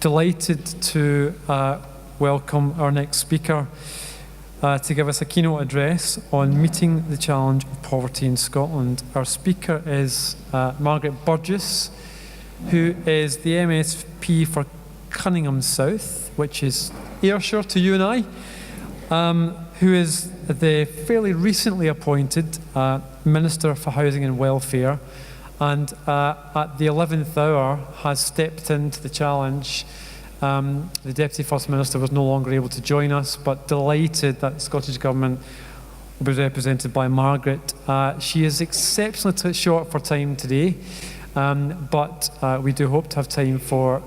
Delighted to welcome our next speaker to give us a keynote address on meeting the challenge of poverty in Scotland. Our speaker is Margaret Burgess, who is the MSP for Cunningham South, which is Ayrshire to you and I, who is the fairly recently appointed Minister for Housing and Welfare, and at the 11th hour has stepped into the challenge. The Deputy First Minister was no longer able to join us, but delighted that the Scottish Government will be represented by Margaret. She is exceptionally short for time today, but we do hope to have time for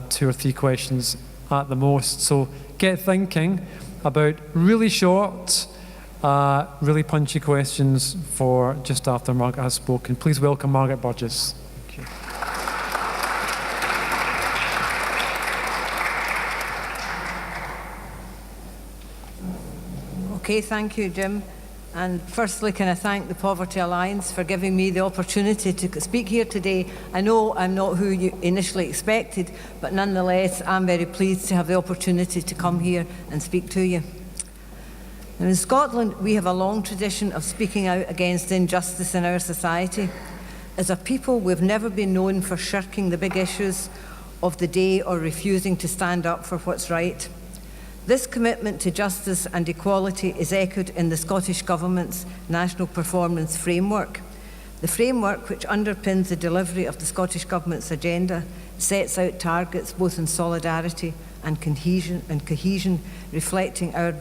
2 or 3 questions at the most. So get thinking about really short, really punchy questions for just after Margaret has spoken. Please welcome Margaret Burgess. Thank you. Okay, thank you, Jim. And firstly, can I thank the Poverty Alliance for giving me the opportunity to speak here today. I know I'm not who you initially expected, but nonetheless, I'm very pleased to have the opportunity to come here and speak to you. Now, in Scotland, we have a long tradition of speaking out against injustice in our society. As a people, we've never been known for shirking the big issues of the day or refusing to stand up for what's right. This commitment to justice and equality is echoed in the Scottish Government's National Performance Framework. The framework, which underpins the delivery of the Scottish Government's agenda, sets out targets both in solidarity and cohesion, reflecting our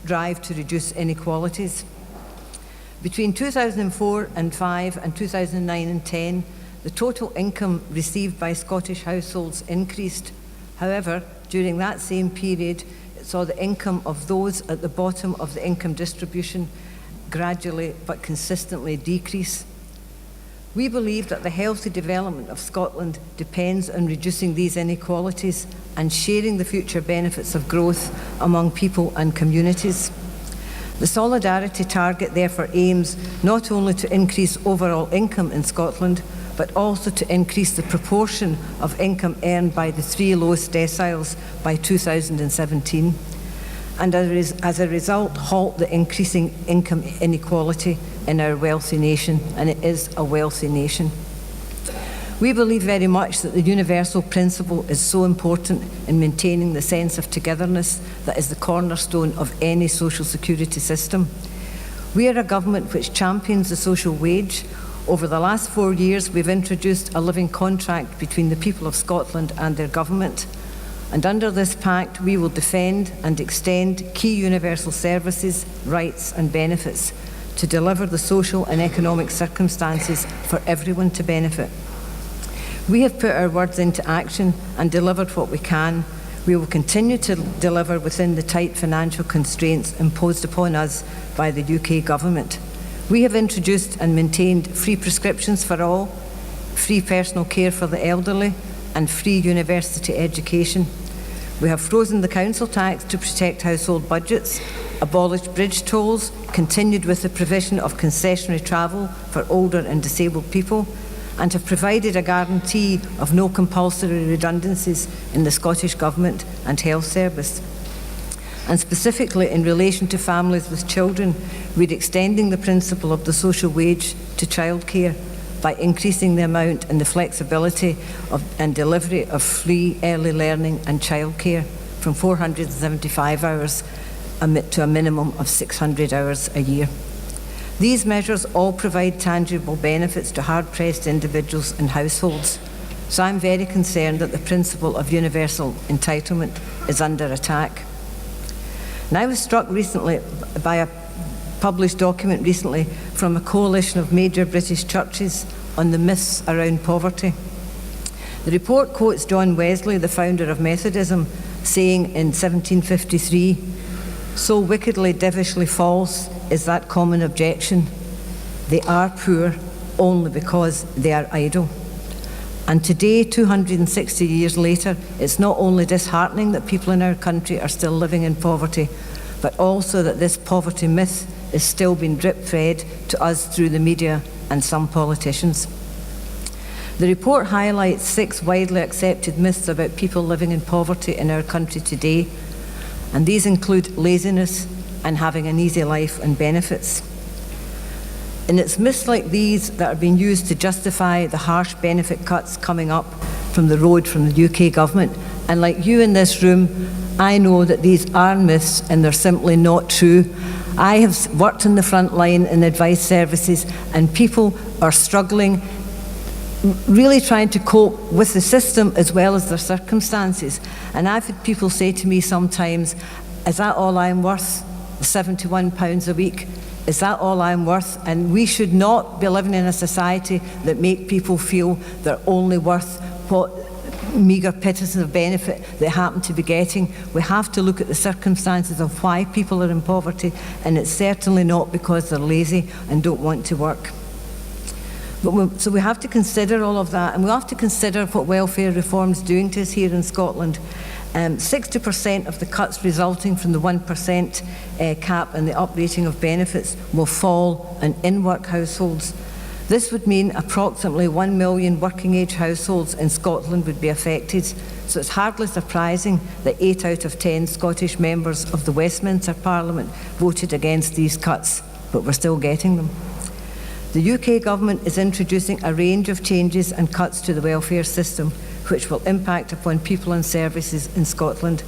drive to reduce inequalities. Between 2004 and 5 and 2009 and 10, the total income received by Scottish households increased. However, during that same period, it saw the income of those at the bottom of the income distribution gradually but consistently decrease. We believe that the healthy development of Scotland depends on reducing these inequalities and sharing the future benefits of growth among people and communities. The solidarity target therefore aims not only to increase overall income in Scotland, but also to increase the proportion of income earned by the 3 lowest deciles by 2017, and as a result halt the increasing income inequality in our wealthy nation, and it is a wealthy nation. We believe very much that the universal principle is so important in maintaining the sense of togetherness that is the cornerstone of any social security system. We are a government which champions the social wage. Over the last 4 years, we've introduced a living contract between the people of Scotland and their government. And under this pact, we will defend and extend key universal services, rights and benefits to deliver the social and economic circumstances for everyone to benefit. We have put our words into action and delivered what we can. We will continue to deliver within the tight financial constraints imposed upon us by the UK government. We have introduced and maintained free prescriptions for all, free personal care for the elderly, and free university education. We have frozen the council tax to protect household budgets, abolished bridge tolls, continued with the provision of concessionary travel for older and disabled people, and have provided a guarantee of no compulsory redundancies in the Scottish Government and Health Service. And specifically in relation to families with children, we're extending the principle of the social wage to childcare by increasing the amount and the flexibility and delivery of free early learning and childcare from 475 hours to a minimum of 600 hours a year. These measures all provide tangible benefits to hard-pressed individuals and households. So I'm very concerned that the principle of universal entitlement is under attack. And I was struck recently by a published document recently from a coalition of major British churches on the myths around poverty. The report quotes John Wesley, the founder of Methodism, saying in 1753, "So wickedly, divishly false is that common objection. They are poor only because they are idle." And today, 260 years later, it's not only disheartening that people in our country are still living in poverty, but also that this poverty myth is still being drip-fed to us through the media and some politicians. The report highlights 6 widely accepted myths about people living in poverty in our country today, and these include laziness and having an easy life and benefits. And it's myths like these that are being used to justify the harsh benefit cuts coming up from the road from the UK government. And like you in this room, I know that these are myths and they're simply not true. I have worked in the front line in advice services, and people are struggling, really trying to cope with the system as well as their circumstances. And I've had people say to me sometimes, is that all I'm worth? £71 a week? Is that all I'm worth? And we should not be living in a society that make people feel they're only worth what meagre pittance of benefit they happen to be getting. We have to look at the circumstances of why people are in poverty, and it's certainly not because they're lazy and don't want to work. So we have to consider all of that, and we have to consider what welfare reform is doing to us here in Scotland. 60% of the cuts resulting from the 1% cap and the uprating of benefits will fall on in-work households. This would mean approximately 1 million working age households in Scotland would be affected. So it's hardly surprising that 8 out of 10 Scottish members of the Westminster Parliament voted against these cuts, but we're still getting them. The UK government is introducing a range of changes and cuts to the welfare system, which will impact upon people and services in Scotland.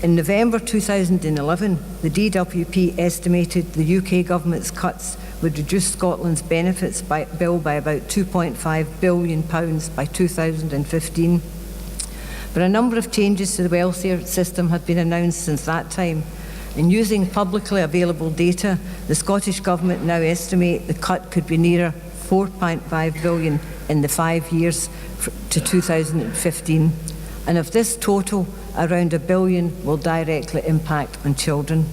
In November 2011, the DWP estimated the UK government's cuts would reduce Scotland's benefits bill by about £2.5 billion by 2015. But a number of changes to the welfare system have been announced since that time. And using publicly available data, the Scottish Government now estimate the cut could be nearer £4.5 billion in the 5 years to 2015. And of this total, around £1 billion will directly impact on children.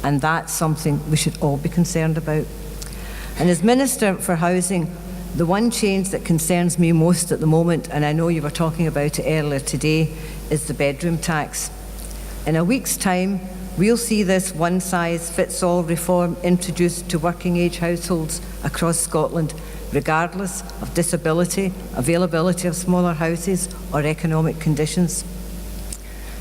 And that's something we should all be concerned about. And as Minister for Housing, the one change that concerns me most at the moment, and I know you were talking about it earlier today, is the bedroom tax. In a week's time, we'll see this one-size-fits-all reform introduced to working-age households across Scotland, regardless of disability, availability of smaller houses, or economic conditions.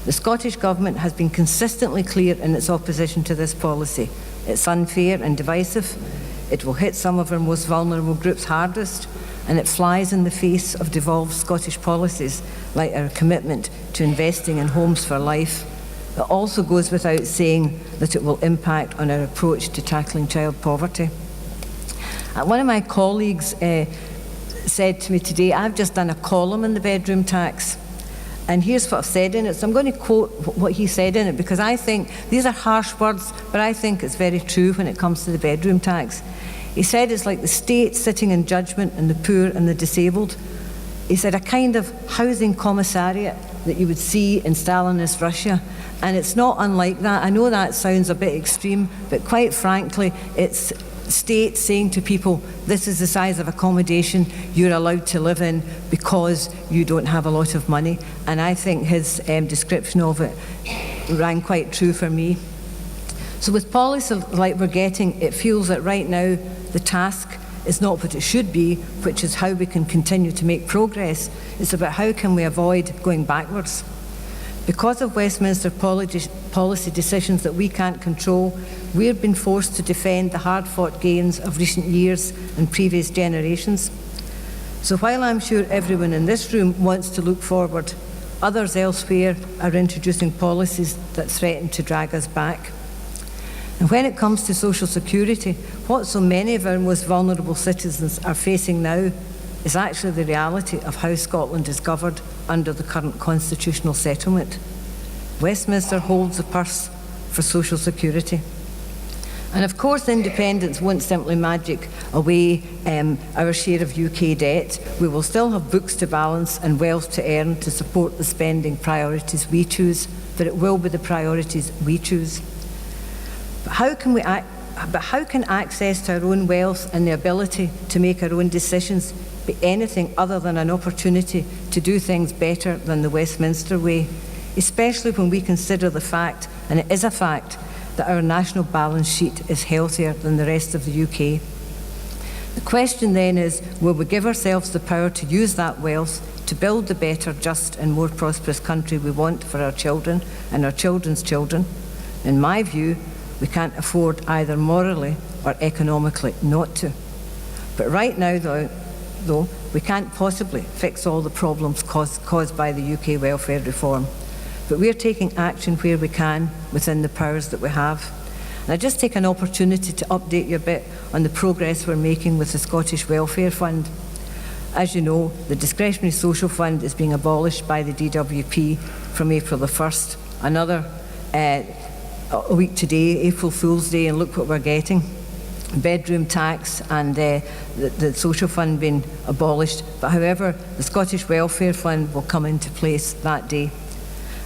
The Scottish Government has been consistently clear in its opposition to this policy. It's unfair and divisive. It will hit some of our most vulnerable groups hardest, and it flies in the face of devolved Scottish policies like our commitment to investing in homes for life. It also goes without saying that it will impact on our approach to tackling child poverty. One of my colleagues said to me today, I've just done a column on the bedroom tax, and here's what I've said in it. So I'm going to quote what he said in it, because I think these are harsh words, but I think it's very true when it comes to the bedroom tax. He said it's like the state sitting in judgment on the poor and the disabled. He said a kind of housing commissariat that you would see in Stalinist Russia. And it's not unlike that. I know that sounds a bit extreme, but quite frankly, it's state saying to people, this is the size of accommodation you're allowed to live in because you don't have a lot of money. And I think his description of it rang quite true for me. So with policy like we're getting, it feels that right now the task is not what it should be, which is how we can continue to make progress. It's about how can we avoid going backwards. Because of Westminster policy decisions that we can't control, we've been forced to defend the hard-fought gains of recent years and previous generations. So while I'm sure everyone in this room wants to look forward, others elsewhere are introducing policies that threaten to drag us back. And when it comes to social security, what so many of our most vulnerable citizens are facing now is actually the reality of how Scotland is governed under the current constitutional settlement. Westminster holds the purse for social security. And of course, independence won't simply magic away our share of UK debt. We will still have books to balance and wealth to earn to support the spending priorities we choose, but it will be the priorities we choose. But how can access to our own wealth and the ability to make our own decisions be anything other than an opportunity to do things better than the Westminster way, especially when we consider the fact, and it is a fact, that our national balance sheet is healthier than the rest of the UK. The question then is, will we give ourselves the power to use that wealth to build the better, just and more prosperous country we want for our children and our children's children? In my view, we can't afford either morally or economically not to. But right now, though, we can't possibly fix all the problems caused by the UK welfare reform. But we're taking action where we can within the powers that we have. And I just take an opportunity to update you a bit on the progress we're making with the Scottish Welfare Fund. As you know, the discretionary social fund is being abolished by the DWP from April the 1st. Another a week today, April Fool's Day, and look what we're getting. Bedroom tax and the social fund being abolished. But however, the Scottish Welfare Fund will come into place that day.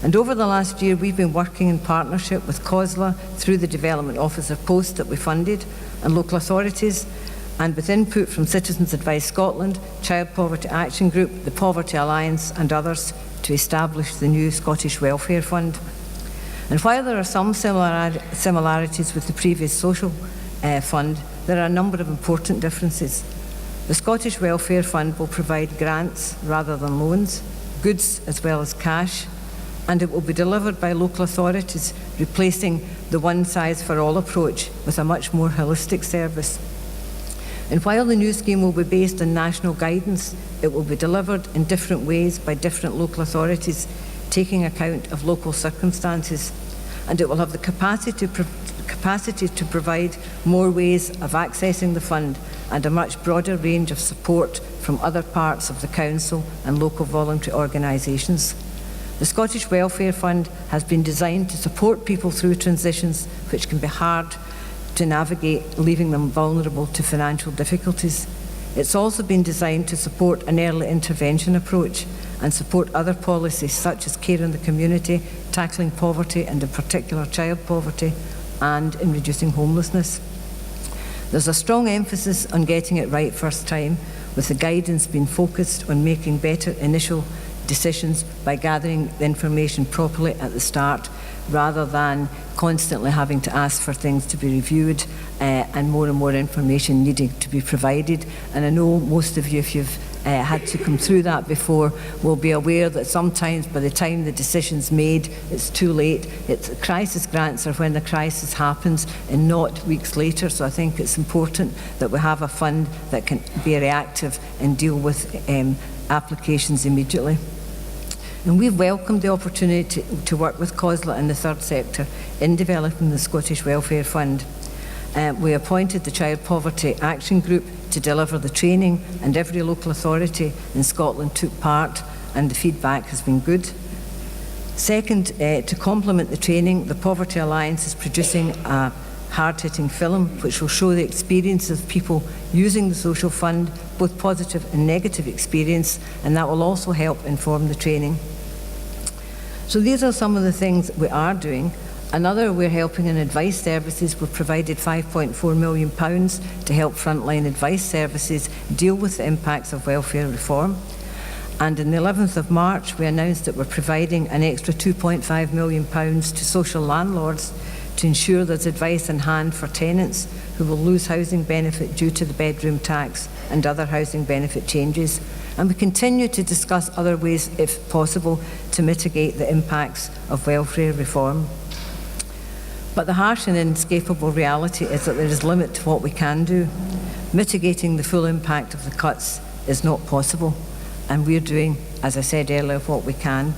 And over the last year, we've been working in partnership with COSLA through the Development Officer post that we funded, and local authorities, and with input from Citizens Advice Scotland, Child Poverty Action Group, the Poverty Alliance and others, to establish the new Scottish Welfare Fund. And while there are some similarities with the previous social fund, there are a number of important differences. The Scottish Welfare Fund will provide grants rather than loans, goods as well as cash, and it will be delivered by local authorities, replacing the one-size-for-all approach with a much more holistic service. And while the new scheme will be based on national guidance, it will be delivered in different ways by different local authorities, taking account of local circumstances. And it will have the capacity to provide more ways of accessing the fund and a much broader range of support from other parts of the council and local voluntary organisations. The Scottish Welfare Fund has been designed to support people through transitions which can be hard to navigate, leaving them vulnerable to financial difficulties. It's also been designed to support an early intervention approach and support other policies such as care in the community, tackling poverty and in particular child poverty, and in reducing homelessness. There's a strong emphasis on getting it right first time, with the guidance being focused on making better initial decisions by gathering the information properly at the start, rather than constantly having to ask for things to be reviewed and more information needing to be provided. And I know most of you, if you've had to come through that before, will be aware that sometimes by the time the decision's made, it's too late. Crisis grants are when the crisis happens and not weeks later. So I think it's important that we have a fund that can be reactive and deal with applications immediately. And we've welcomed the opportunity to work with COSLA and the third sector in developing the Scottish Welfare Fund. We appointed the Child Poverty Action Group to deliver the training, and every local authority in Scotland took part, and the feedback has been good. Second, to complement the training, the Poverty Alliance is producing a hard-hitting film which will show the experiences of people using the social fund, both positive and negative experience, and that will also help inform the training. So these are some of the things we are doing. Another, we're helping in advice services. We've provided £5.4 million to help frontline advice services deal with the impacts of welfare reform. And on the 11th of March, we announced that we're providing an extra £2.5 million to social landlords to ensure there's advice in hand for tenants who will lose housing benefit due to the bedroom tax and other housing benefit changes. And we continue to discuss other ways, if possible, to mitigate the impacts of welfare reform. But the harsh and inescapable reality is that there is a limit to what we can do. Mitigating the full impact of the cuts is not possible, and we're doing, as I said earlier, what we can.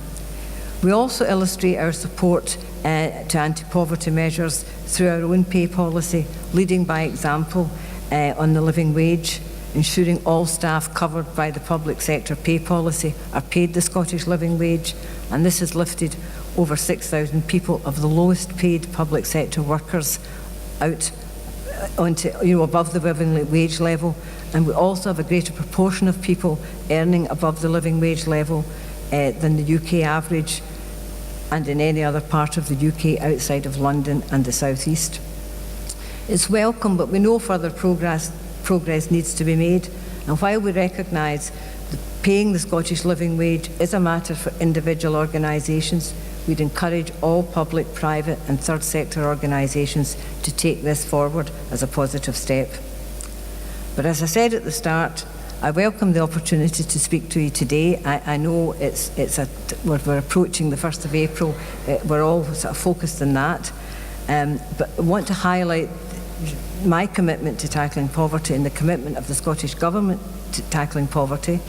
We also illustrate our support to anti-poverty measures through our own pay policy, leading by example on the living wage, ensuring all staff covered by the public sector pay policy are paid the Scottish living wage, and this has lifted over 6,000 people of the lowest paid public sector workers out onto, above the living wage level. And we also have a greater proportion of people earning above the living wage level than the UK average, and in any other part of the UK outside of London and the South East. It's welcome, but we know further progress needs to be made. And while we recognise that paying the Scottish living wage is a matter for individual organisations, we'd encourage all public, private and third sector organisations to take this forward as a positive step. But as I said at the start, I welcome the opportunity to speak to you today. I know we're approaching the 1st of April. We're all sort of focused on that. But I want to highlight my commitment to tackling poverty and the commitment of the Scottish Government to tackling poverty.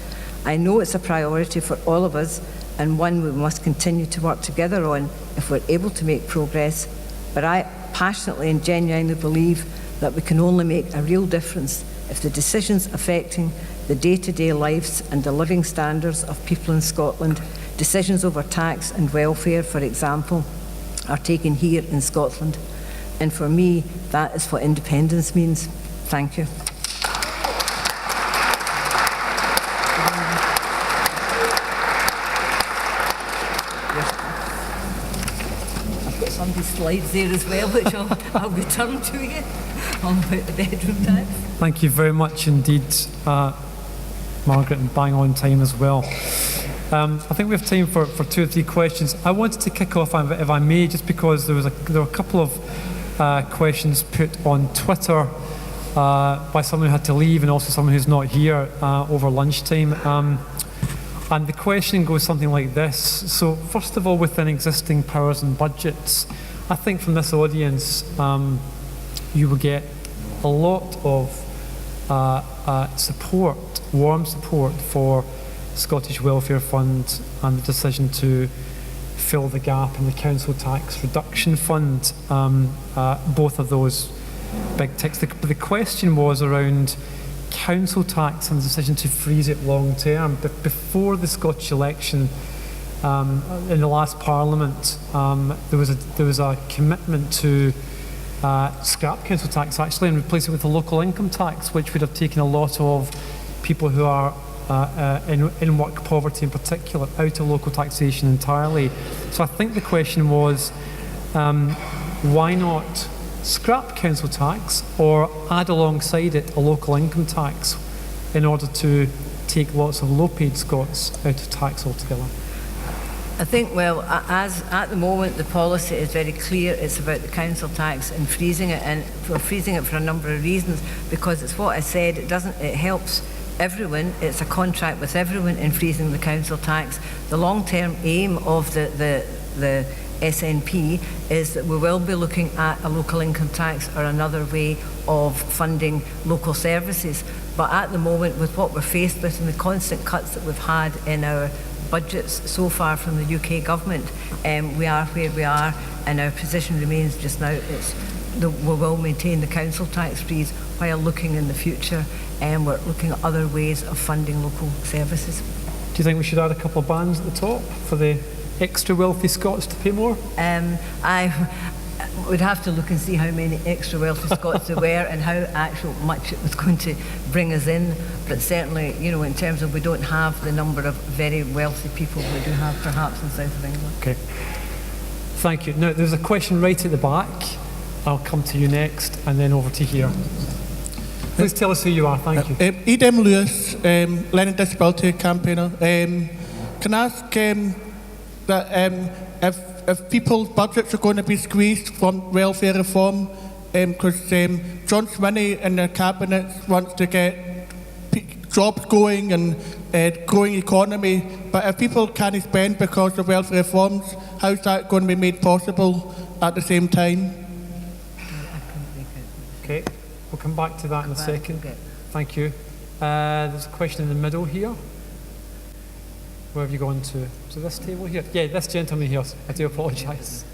I know it's a priority for all of us and one we must continue to work together on if we're able to make progress. But I passionately and genuinely believe that we can only make a real difference if the decisions affecting the day-to-day lives and the living standards of people in Scotland, decisions over tax and welfare, for example, are taken here in Scotland. And for me, that is what independence means. Thank you. I've got some of these slides there as well, which I'll return to you on about the bedroom tax. Thank you very much indeed, Margaret, and bang on time as well. I think we have time for 2 or 3 questions. I wanted to kick off, if I may, just because there were a couple of questions put on Twitter by someone who had to leave and also someone who's not here over lunchtime. And the question goes something like this. So first of all, within existing powers and budgets, I think from this audience, you will get a lot of support, warm support for Scottish Welfare Fund and the decision to fill the gap in the Council Tax Reduction Fund, both of those big ticks. The question was around council tax and the decision to freeze it long term. But before the Scottish election, in the last Parliament, there was a commitment to scrap council tax actually and replace it with a local income tax, which would have taken a lot of people who are in work poverty in particular out of local taxation entirely. So I think the question was, why not scrap council tax or add alongside it a local income tax in order to take lots of low-paid Scots out of tax altogether? I think, well, as at the moment the policy is very clear. It's about the council tax and freezing it, and we're freezing it for a number of reasons, because it's what I said, it helps everyone. It's a contract with everyone in freezing the council tax. The long-term aim of the SNP is that we will be looking at a local income tax or another way of funding local services. But at the moment, with what we're faced with and the constant cuts that we've had in our budgets so far from the UK government, we are where we are, and our position remains just now. We will maintain the council tax freeze while looking in the future, and we're looking at other ways of funding local services. Do you think we should add a couple of bands at the top for the extra wealthy Scots to pay more? I would have to look and see how many extra wealthy Scots there were and how much it was going to bring us in. But certainly, in terms of we don't have the number of very wealthy people we do have perhaps in south of England. Okay. Thank you. Now, there's a question right at the back. I'll come to you next and then over to here. Please tell us who you are. Thank you. Edem Lewis, Learning Disability Campaigner. Can I ask that if people's budgets are going to be squeezed from welfare reform, because John Swinney in the Cabinet wants to get jobs going and growing economy, but if people can't spend because of welfare reforms, how's that going to be made possible at the same time? Okay, we'll come back to that in a second. Thank you. There's a question in the middle here. Where have you gone to? To this table here? Yeah, this gentleman here. I do apologise.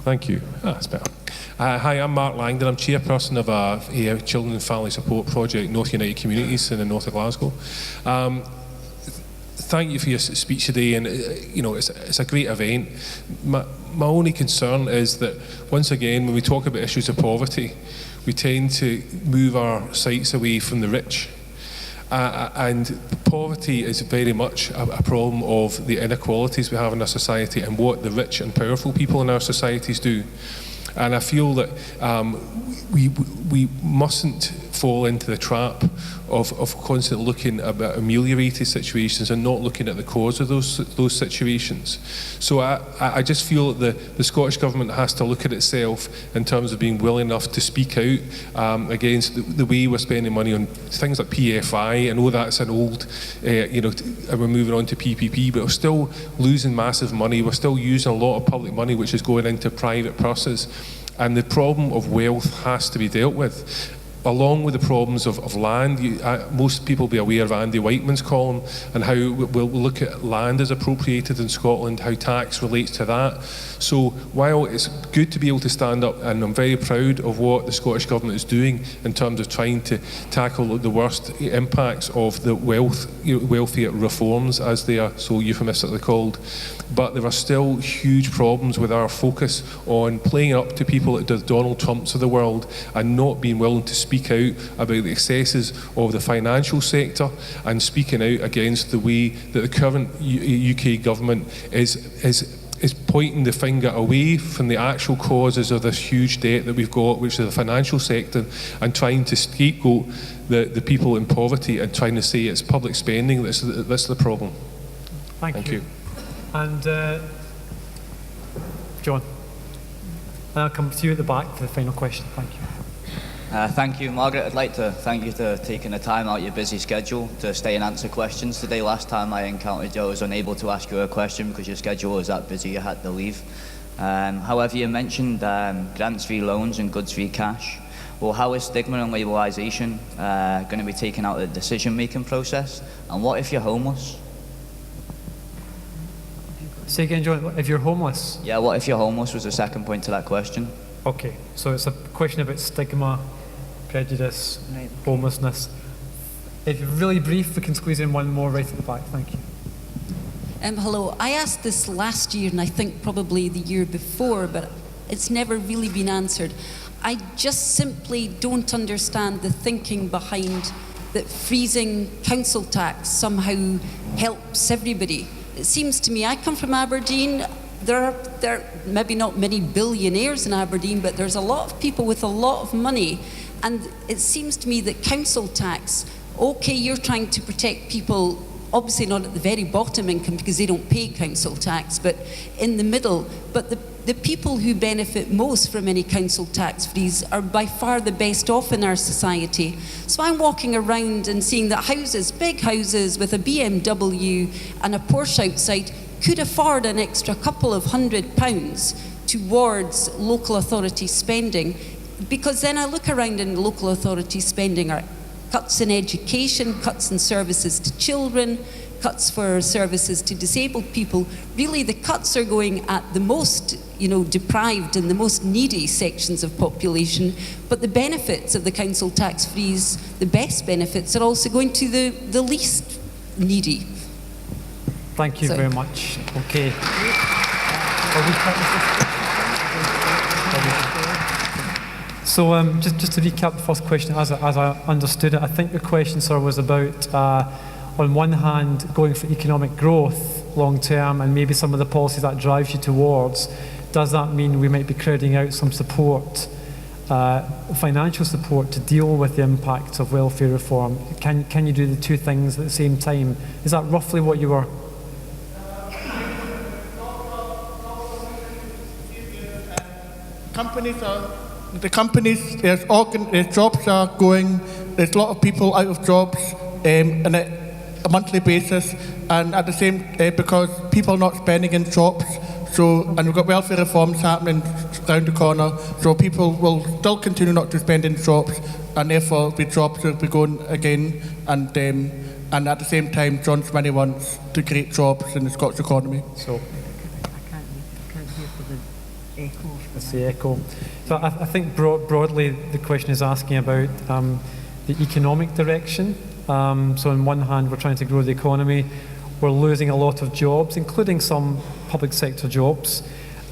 Thank you. That's better. Hi, I'm Mark Langdon. I'm chairperson of a Children and Family Support Project, North United Communities in the north of Glasgow. Thank you for your speech today, and it's a great event. My only concern is that once again, when we talk about issues of poverty, we tend to move our sights away from the rich. And poverty is very much a problem of the inequalities we have in our society and what the rich and powerful people in our societies do. And I feel that we mustn't fall into the trap of constantly looking at ameliorated situations and not looking at the cause of those situations. So I just feel that the Scottish Government has to look at itself in terms of being willing enough to speak out against the way we're spending money on things like PFI. I know that's an old, and we're moving on to PPP, but we're still losing massive money. We're still using a lot of public money which is going into private purses. And the problem of wealth has to be dealt with, along with the problems of land. Most people will be aware of Andy Whiteman's column and how we'll look at land as appropriated in Scotland, how tax relates to that. So while it's good to be able to stand up, and I'm very proud of what the Scottish Government is doing in terms of trying to tackle the worst impacts of the welfare reforms, as they are so euphemistically called, but there are still huge problems with our focus on playing up to people like the Donald Trumps of the world and not being willing to speak out about the excesses of the financial sector and speaking out against the way that the current UK government is pointing the finger away from the actual causes of this huge debt that we've got, which is the financial sector, and trying to scapegoat the people in poverty and trying to say it's public spending that's the problem. Thank you. And John, and I'll come to you at the back for the final question. Thank you. Thank you, Margaret. I'd like to thank you for taking the time out of your busy schedule to stay and answer questions today. Last time I encountered you, I was unable to ask you a question because your schedule was that busy you had to leave. However, you mentioned grants-free loans and goods-free cash. Well, how is stigma and labellisation going to be taken out of the decision-making process? And what if you're homeless? Say again, John, if you're homeless? Yeah, what if you're homeless was the second point to that question. Okay, so it's a question about stigma, prejudice, homelessness. If you're really brief, we can squeeze in one more right at the back. Thank you. Hello. I asked this last year and I think probably the year before, but it's never really been answered. I just simply don't understand the thinking behind that freezing council tax somehow helps everybody. It seems to me, I come from Aberdeen. There are maybe not many billionaires in Aberdeen, but there's a lot of people with a lot of money. And it seems to me that council tax, okay, you're trying to protect people, obviously not at the very bottom income because they don't pay council tax, but in the middle. But the people who benefit most from any council tax freeze are by far the best off in our society. So I'm walking around and seeing that houses, big houses with a BMW and a Porsche outside, could afford an extra couple of £100 towards local authority spending, because then I look around and local authority spending are cuts in education, cuts in services to children, cuts for services to disabled people. Really the cuts are going at the most deprived and the most needy sections of population, but the benefits of the council tax freeze, the best benefits, are also going to the least needy. Thank you very much. Okay. So just to recap the first question, as I understood it, I think the question, sir, was about, on one hand, going for economic growth long term and maybe some of the policies that drives you towards. Does that mean we might be crowding out some support, financial support, to deal with the impact of welfare reform? Can you do the two things at the same time? Is that roughly what you were? There's jobs are going, there's a lot of people out of jobs on a monthly basis, and at the same, because people are not spending in shops, and we've got welfare reforms happening around the corner, so people will still continue not to spend in shops, and therefore the jobs will be going again, and at the same time, John Swinney wants to create jobs in the Scottish economy. I can't hear for the echo. It's the echo. So I think broadly the question is asking about the economic direction. So on one hand, we're trying to grow the economy. We're losing a lot of jobs, including some public sector jobs.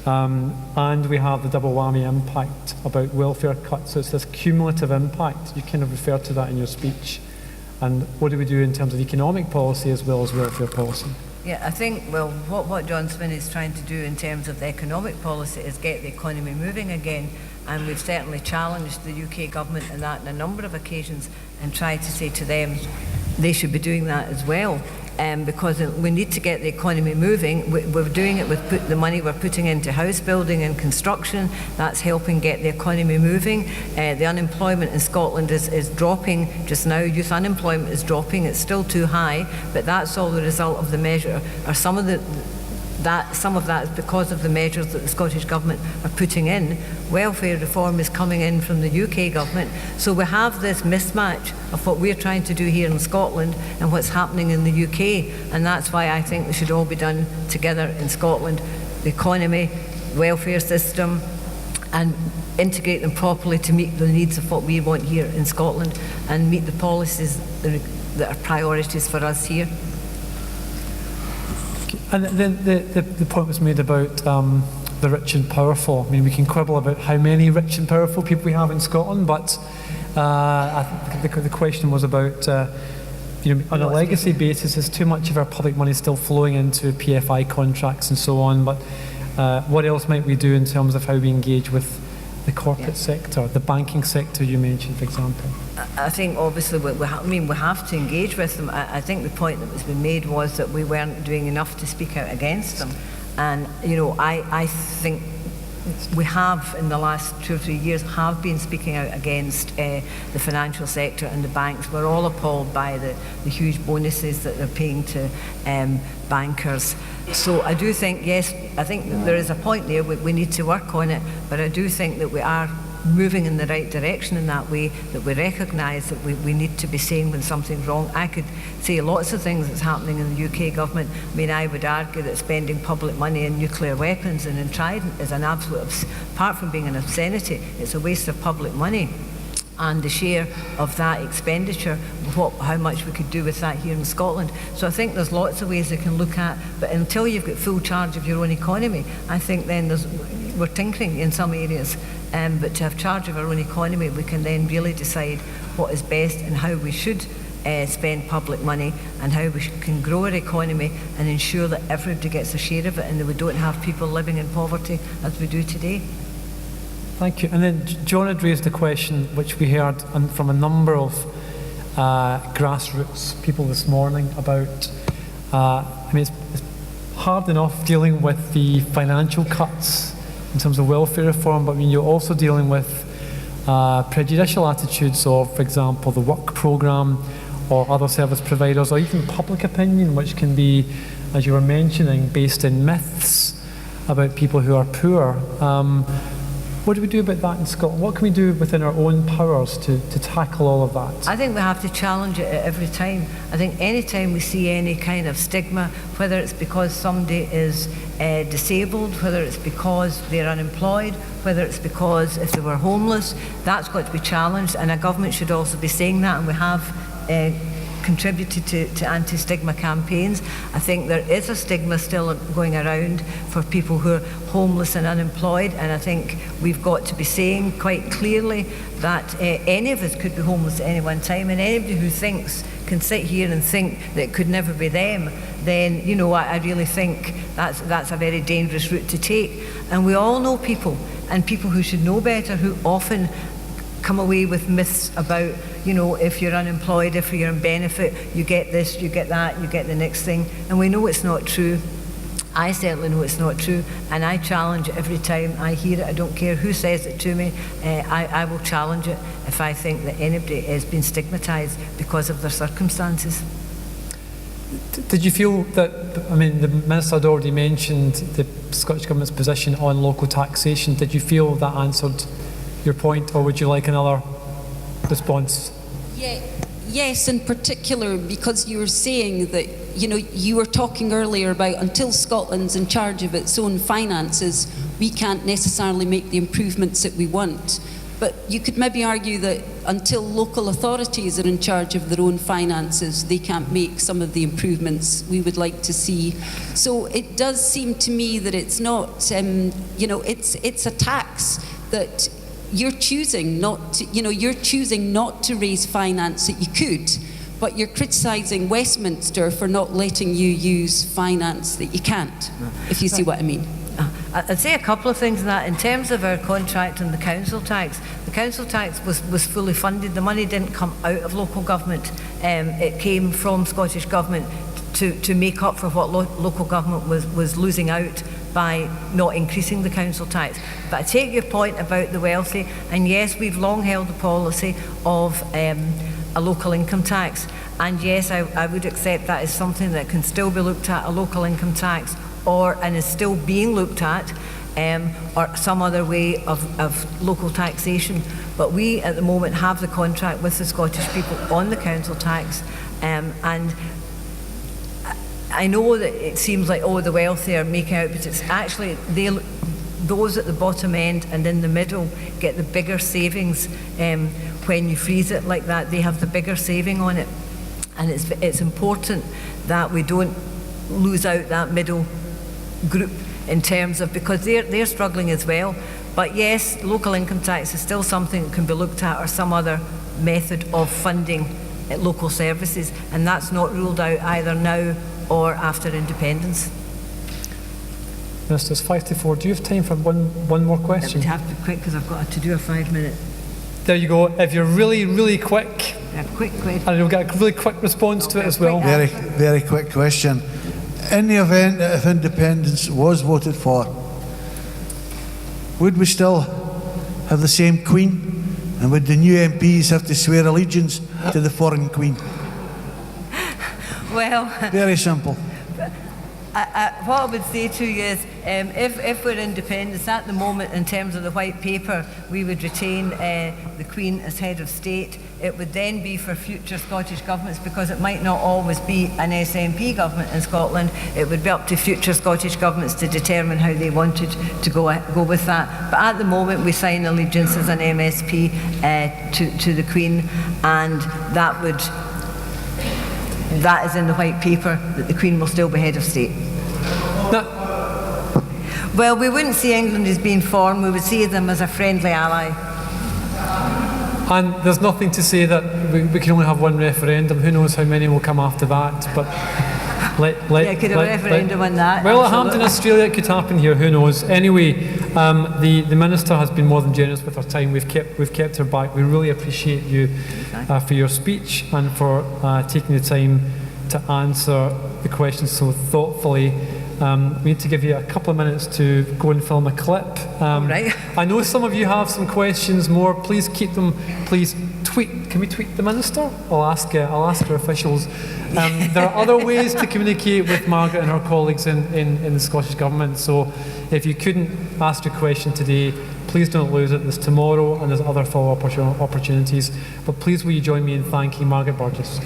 And we have the double whammy impact about welfare cuts. So it's this cumulative impact. You kind of referred to that in your speech. And what do we do in terms of economic policy as well as welfare policy? Yeah, I think, well, what John Swinney is trying to do in terms of the economic policy is get the economy moving again. And we've certainly challenged the UK government in that on a number of occasions and tried to say to them they should be doing that as well. Because we need to get the economy moving. We're doing it with the money we're putting into house building and construction. That's helping get the economy moving. The unemployment in Scotland is dropping just now. Youth unemployment is dropping. It's still too high, but that's all the result of the measure, or some of that is because of the measures that the Scottish Government are putting in. Welfare reform is coming in from the UK Government. So we have this mismatch of what we're trying to do here in Scotland and what's happening in the UK. And that's why I think they should all be done together in Scotland. The economy, welfare system, and integrate them properly to meet the needs of what we want here in Scotland and meet the policies that are priorities for us here. And then the point was made about the rich and powerful. I mean, we can quibble about how many rich and powerful people we have in Scotland, but I think the question was about, on a legacy basis, is too much of our public money still flowing into PFI contracts and so on, but what else might we do in terms of how we engage with the corporate sector, the banking sector you mentioned, for example? I think obviously we have to engage with them. I think the point that was being made was that we weren't doing enough to speak out against them. And, I think we have, in the last 2 or 3 years, have been speaking out against the financial sector and the banks. We're all appalled by the huge bonuses that they're paying to bankers. So I do think, yes, I think that there is a point there. We need to work on it, but I do think that we are moving in the right direction in that way, that we recognise that we need to be saying when something's wrong. I could say lots of things that's happening in the UK government. I mean, I would argue that spending public money in nuclear weapons and in Trident is an absolute, apart from being an obscenity, it's a waste of public money. And the share of that expenditure, how much we could do with that here in Scotland. So I think there's lots of ways they can look at, but until you've got full charge of your own economy, I think then we're tinkering in some areas. But to have charge of our own economy, we can then really decide what is best and how we should spend public money and how we can grow our economy and ensure that everybody gets a share of it and that we don't have people living in poverty as we do today. Thank you. And then John had raised a question which we heard from a number of grassroots people this morning about, it's hard enough dealing with the financial cuts in terms of welfare reform, but you're also dealing with prejudicial attitudes of, for example, the work programme or other service providers, or even public opinion, which can be, as you were mentioning, based in myths about people who are poor. What do we do about that in Scotland? What can we do within our own powers to tackle all of that? I think we have to challenge it at every time. I think any time we see any kind of stigma, whether it's because somebody is disabled, whether it's because they're unemployed, whether it's because if they were homeless, that's got to be challenged, and a government should also be saying that, and we have contributed to anti-stigma campaigns. I think there is a stigma still going around for people who are homeless and unemployed, and I think we've got to be saying quite clearly that any of us could be homeless at any one time, and anybody who can sit here and think that it could never be them, then I really think that's a very dangerous route to take. And we all know people, and people who should know better, who often come away with myths about, if you're unemployed, if you're on benefit, you get this, you get that, you get the next thing. And we know it's not true. I certainly know it's not true, and I challenge it every time I hear it. I don't care who says it to me. I will challenge it if I think that anybody has been stigmatised because of their circumstances. Did you feel that, the Minister had already mentioned the Scottish Government's position on local taxation. Did you feel that answered your point, or would you like another response? Yes, in particular, because you were saying that, you were talking earlier about until Scotland's in charge of its own finances, we can't necessarily make the improvements that we want. But you could maybe argue that until local authorities are in charge of their own finances, they can't make some of the improvements we would like to see. So it does seem to me that it's not, it's a tax that you're choosing not to raise finance that you could, but you're criticising Westminster for not letting you use finance that you can't, if you see what I mean. I'd say a couple of things in that. In terms of our contract and the council tax was fully funded. The money didn't come out of local government. It came from Scottish Government to make up for what local government was losing out by not increasing the council tax. But I take your point about the wealthy, and yes, we've long held the policy of a local income tax, and yes, I would accept that as something that can still be looked at, a local income tax, and is still being looked at, or some other way of local taxation. But we at the moment have the contract with the Scottish people on the council tax, and I know that it seems like, oh, the wealthy are making out, but it's actually those at the bottom end and in the middle get the bigger savings. When you freeze it like that, they have the bigger saving on it, and it's important that we don't lose out that middle group in terms of, because they're struggling as well. But yes, local income tax is still something that can be looked at, or some other method of funding local services, and that's not ruled out either now or after independence. Minister, it's 5 to 4. Do you have time for one more It question? would have to be quick because I've got to do a 5-minute. There you go. If you're really, really quick, Quick question. and you'll get a really quick response to it as well. Very, very quick question. In the event that if independence was voted for, would we still have the same Queen? And would the new MPs have to swear allegiance to the foreign Queen? Well, Very simple. what I would say to you is, if we're independent, at the moment, in terms of the white paper, we would retain the Queen as head of state. It would then be for future Scottish governments, because it might not always be an SNP government in Scotland. It would be up to future Scottish governments to determine how they wanted to go with that. But at the moment, we sign allegiance as an MSP to the Queen, and that is in the white paper, that the Queen will still be head of state. Well, we wouldn't see England as being foreign, we would see them as a friendly ally. And there's nothing to say that we can only have one referendum. Who knows how many will come after that? But could a referendum on that? Well, it absolutely. happened in Australia. It could happen here. Who knows? Anyway, the minister has been more than generous with her time. We've kept her back. We really appreciate you for your speech and for taking the time to answer the questions so thoughtfully. We need to give you a couple of minutes to go and film a clip. Right. I know some of you have some questions more. Please keep them. Please tweet. Can we tweet the minister? I'll ask our officials. There are other ways to communicate with Margaret and her colleagues in the Scottish Government. So if you couldn't ask your question today, please don't lose it. There's tomorrow and there's other follow-up opportunities. But please will you join me in thanking Margaret Burgess.